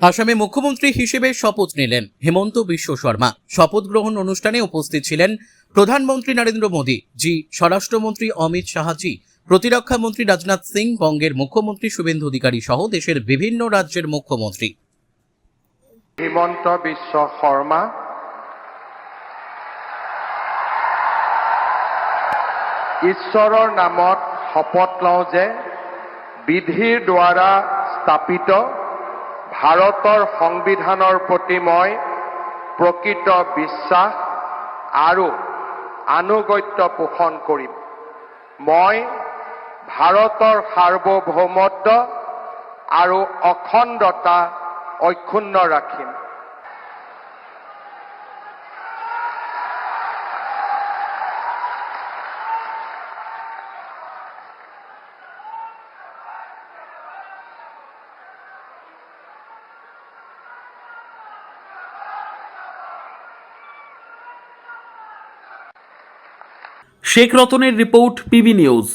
আসামে মুখ্যমন্ত্রী হিসেবে শপথ নিলেন হেমন্ত বিশ্ব শর্মা। শপথ গ্রহণ অনুষ্ঠানে উপস্থিত ছিলেন প্রধানমন্ত্রী নরেন্দ্র মোদী জি, স্বরাষ্ট্রমন্ত্রী অমিত শাহজি, প্রতিরক্ষা মন্ত্রী রাজনাথ সিং, বঙ্গের মুখ্যমন্ত্রী শুভেন্দু অধিকারী সহ দেশের বিভিন্ন রাজ্যের মুখ্যমন্ত্রী। হিমন্ত বিশ্ব শৰ্মা ঈশ্বৰৰ নামত শপত লওঁ যে বিধিৰ দ্বাৰা স্থাপিত ভাৰতৰ সংবিধানৰ প্ৰতি মই প্ৰকৃত বিশ্বাস আৰু আনুগত্য পোষণ কৰিম। মই ভাৰতৰ সাৰ্বভৌমত্ব আৰু অখণ্ডতা অক্ষুণ্ণ ৰাখিম। শেখ ৰতনেৰ ৰিপোৰ্ট, পিবি নিউজ।